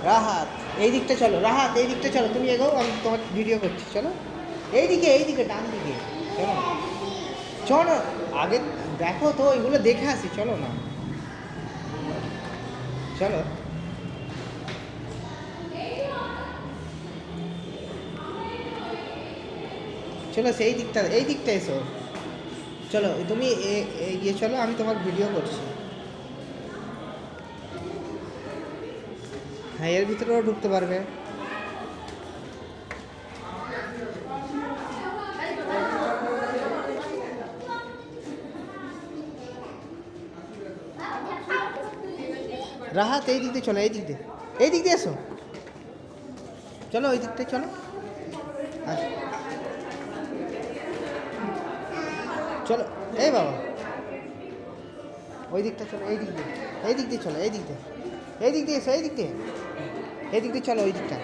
রাহাত এই দিকটা চলো, রাহাত এই দিকটা চলো, তুমি এগো, আমি তোমার ভিডিও করছি, চলো এইদিকে ডান দিকে চলো, চলো আগে দেখো তো, ওইগুলো দেখে আসি, চলো না, চলো চলো সেই দিকটা, এই দিকটা এসো, চলো তুমি এগিয়ে চলো, আমি তোমার ভিডিও করছি। হ্যাঁ, এর ভিতরেও ঢুকতে পারবে। রাহাত এই দিক দিয়ে চলো, এই দিক দিয়ে এসো, চলো ওই দিকটায় চলো, চলো এই বাবা, ওই দিকটা চলো, এই দিক দিয়ে চলো, এই দিক দিয়ে এসো, এই দিক দিয়ে চলো, ওই দিকটা।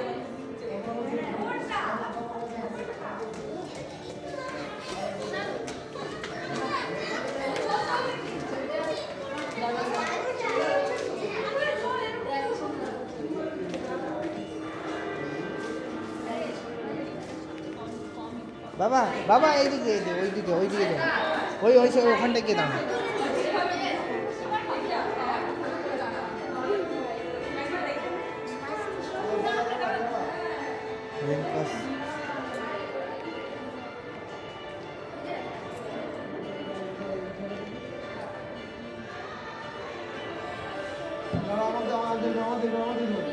বাবা এই দিক দিয়ে, ওই দিকে ওখানটা গিয়ে দাঁড়ানো। আমাদের